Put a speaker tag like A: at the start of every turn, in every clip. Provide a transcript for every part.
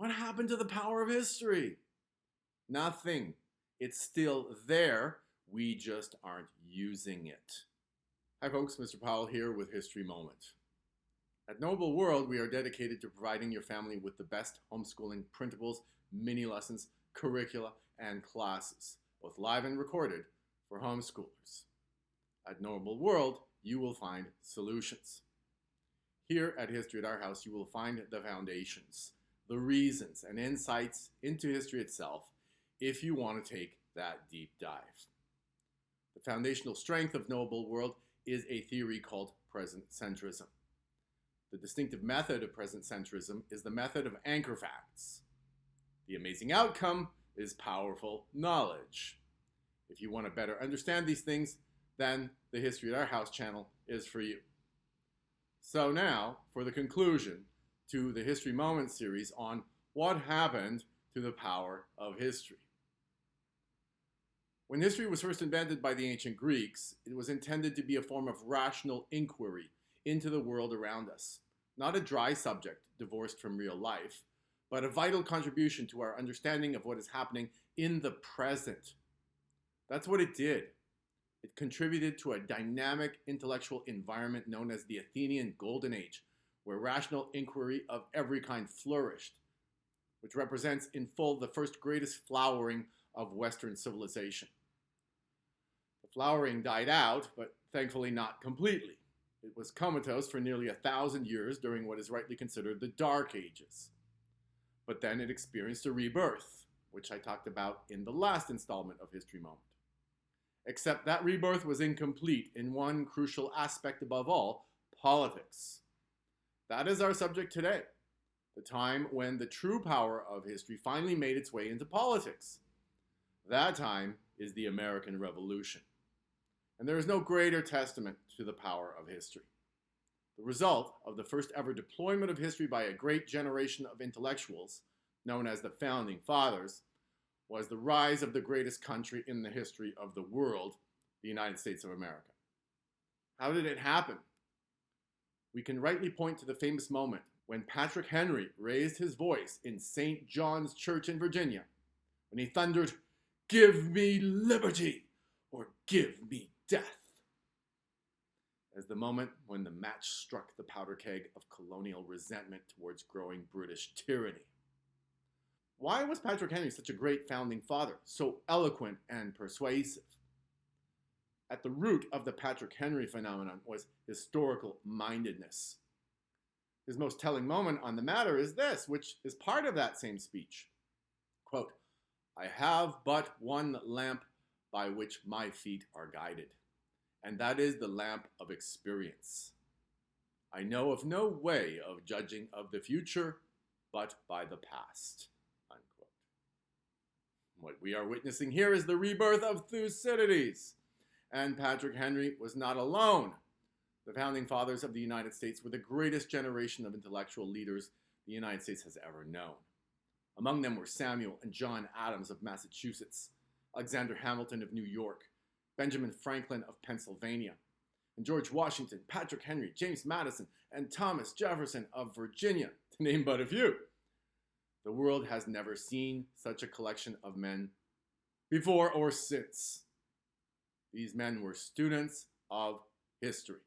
A: What happened to the power of history? Nothing. It's still there. We just aren't using it. Hi folks, Mr. Powell here with History Moment. At Knowable World, we are dedicated to providing your family with the best homeschooling printables, mini lessons, curricula, and classes, both live and recorded, for homeschoolers. At Knowable World, you will find solutions. Here at History at Our House, you will find the foundations, the reasons, and insights into history itself if you want to take that deep dive. The foundational strength of Knowable World is a theory called present centrism. The distinctive method of present centrism is the method of anchor facts. The amazing outcome is powerful knowledge. If you want to better understand these things, then the History at Our House channel is for you. So now, for the conclusion to the History Moment series on what happened to the power of history. When history was first invented by the ancient Greeks, it was intended to be a form of rational inquiry into the world around us. Not a dry subject divorced from real life, but a vital contribution to our understanding of what is happening in the present. That's what it did. It contributed to a dynamic intellectual environment known as the Athenian Golden Age, where rational inquiry of every kind flourished, which represents in full the first greatest flowering of Western civilization. The flowering died out, but thankfully not completely. It was comatose for nearly 1,000 years during what is rightly considered the Dark Ages. But then it experienced a rebirth, which I talked about in the last installment of History Moment. Except that rebirth was incomplete in one crucial aspect above all, politics. That is our subject today, the time when the true power of history finally made its way into politics. That time is the American Revolution. And there is no greater testament to the power of history. The result of the first ever deployment of history by a great generation of intellectuals, known as the Founding Fathers, was the rise of the greatest country in the history of the world, the United States of America. How did it happen? We can rightly point to the famous moment when Patrick Henry raised his voice in St. John's Church in Virginia, when he thundered, "Give me liberty or give me death," as the moment when the match struck the powder keg of colonial resentment towards growing British tyranny. Why was Patrick Henry such a great founding father, so eloquent and persuasive? At the root of the Patrick Henry phenomenon was historical mindedness. His most telling moment on the matter is this, which is part of that same speech. Quote, "I have but one lamp by which my feet are guided, and that is the lamp of experience. I know of no way of judging of the future but by the past." Unquote. What we are witnessing here is the rebirth of Thucydides. And Patrick Henry was not alone. The Founding Fathers of the United States were the greatest generation of intellectual leaders the United States has ever known. Among them were Samuel and John Adams of Massachusetts, Alexander Hamilton of New York, Benjamin Franklin of Pennsylvania, and George Washington, Patrick Henry, James Madison, and Thomas Jefferson of Virginia, to name but a few. The world has never seen such a collection of men before or since. These men were students of history.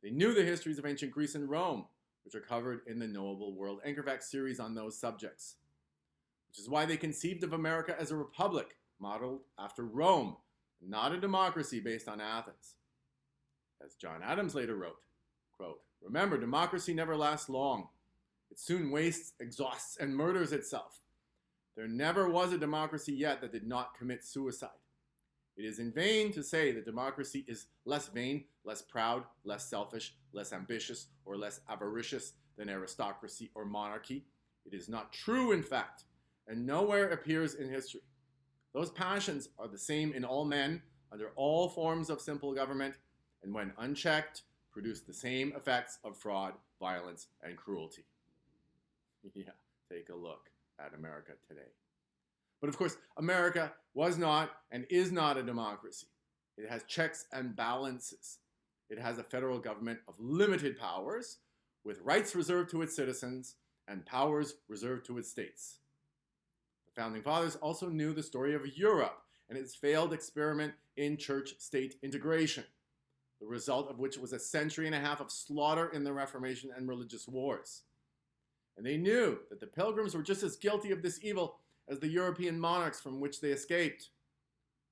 A: They knew the histories of ancient Greece and Rome, which are covered in the Knowable World Anchor Fact series on those subjects, which is why they conceived of America as a republic modeled after Rome, not a democracy based on Athens. As John Adams later wrote, quote, "Remember, democracy never lasts long. It soon wastes, exhausts, and murders itself. There never was a democracy yet that did not commit suicide. It is in vain to say that democracy is less vain, less proud, less selfish, less ambitious, or less avaricious than aristocracy or monarchy. It is not true, in fact, and nowhere appears in history. Those passions are the same in all men, under all forms of simple government, and when unchecked, produce the same effects of fraud, violence, and cruelty." Yeah, take a look at America today. But of course, America was not and is not a democracy. It has checks and balances. It has a federal government of limited powers, with rights reserved to its citizens, and powers reserved to its states. The Founding Fathers also knew the story of Europe and its failed experiment in church-state integration, the result of which was a century and a half of slaughter in the Reformation and religious wars. And they knew that the Pilgrims were just as guilty of this evil as the European monarchs from which they escaped,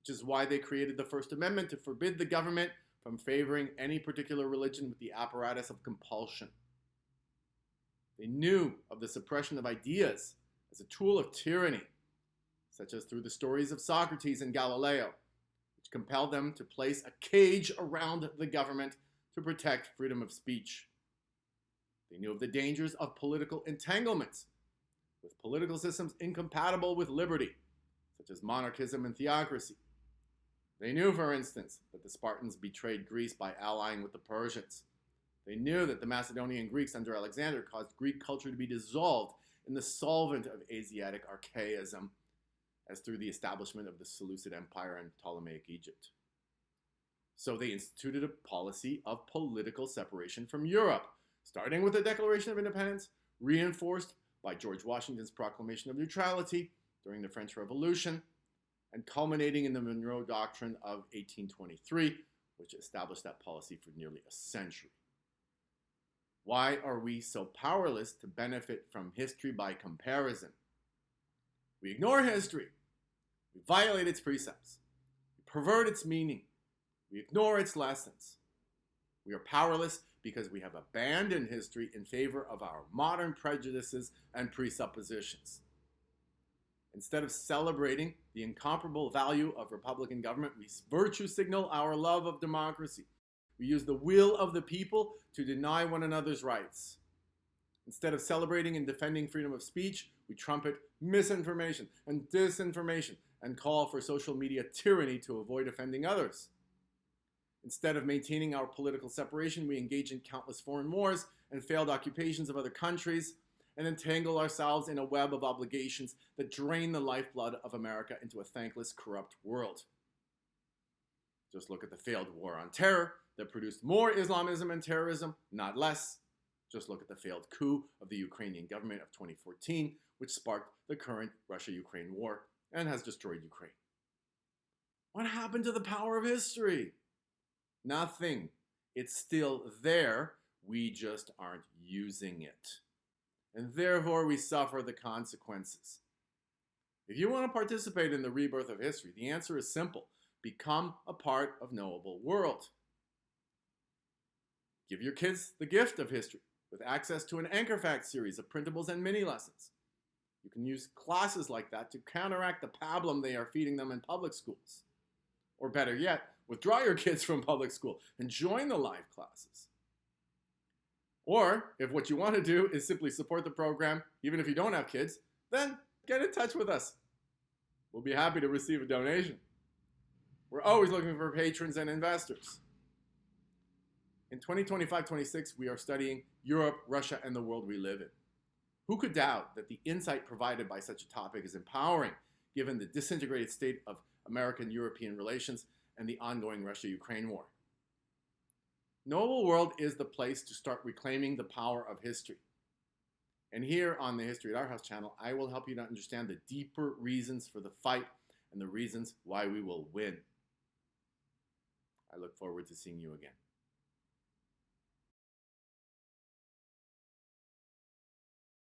A: which is why they created the First Amendment to forbid the government from favoring any particular religion with the apparatus of compulsion. They knew of the suppression of ideas as a tool of tyranny, such as through the stories of Socrates and Galileo, which compelled them to place a cage around the government to protect freedom of speech. They knew of the dangers of political entanglements with political systems incompatible with liberty, such as monarchism and theocracy. They knew, for instance, that the Spartans betrayed Greece by allying with the Persians. They knew that the Macedonian Greeks under Alexander caused Greek culture to be dissolved in the solvent of Asiatic archaism, as through the establishment of the Seleucid Empire and Ptolemaic Egypt. So they instituted a policy of political separation from Europe, starting with the Declaration of Independence, reinforced by George Washington's Proclamation of Neutrality during the French Revolution, and culminating in the Monroe Doctrine of 1823, which established that policy for nearly a century. Why are we so powerless to benefit from history by comparison? We ignore history. We violate its precepts. We pervert its meaning. We ignore its lessons. We are powerless because we have abandoned history in favor of our modern prejudices and presuppositions. Instead of celebrating the incomparable value of Republican government, we virtue signal our love of democracy. We use the will of the people to deny one another's rights. Instead of celebrating and defending freedom of speech, we trumpet misinformation and disinformation and call for social media tyranny to avoid offending others. Instead of maintaining our political separation, we engage in countless foreign wars and failed occupations of other countries and entangle ourselves in a web of obligations that drain the lifeblood of America into a thankless, corrupt world. Just look at the failed war on terror that produced more Islamism and terrorism, not less. Just look at the failed coup of the Ukrainian government of 2014, which sparked the current Russia-Ukraine war and has destroyed Ukraine. What happened to the power of history? Nothing. It's still there. We just aren't using it. And therefore, we suffer the consequences. If you want to participate in the rebirth of history, the answer is simple. Become a part of Knowable World. Give your kids the gift of history with access to an Anchor Fact series of printables and mini lessons. You can use classes like that to counteract the pablum they are feeding them in public schools. Or better yet, withdraw your kids from public school and join the live classes. Or, if what you want to do is simply support the program, even if you don't have kids, then get in touch with us. We'll be happy to receive a donation. We're always looking for patrons and investors. In 2025-26, we are studying Europe, Russia, and the world we live in. Who could doubt that the insight provided by such a topic is empowering, given the disintegrated state of American-European relations and the ongoing Russia-Ukraine war? Knowable World is the place to start reclaiming the power of history. And here on the History at Our House channel, I will help you to understand the deeper reasons for the fight and the reasons why we will win. I look forward to seeing you again.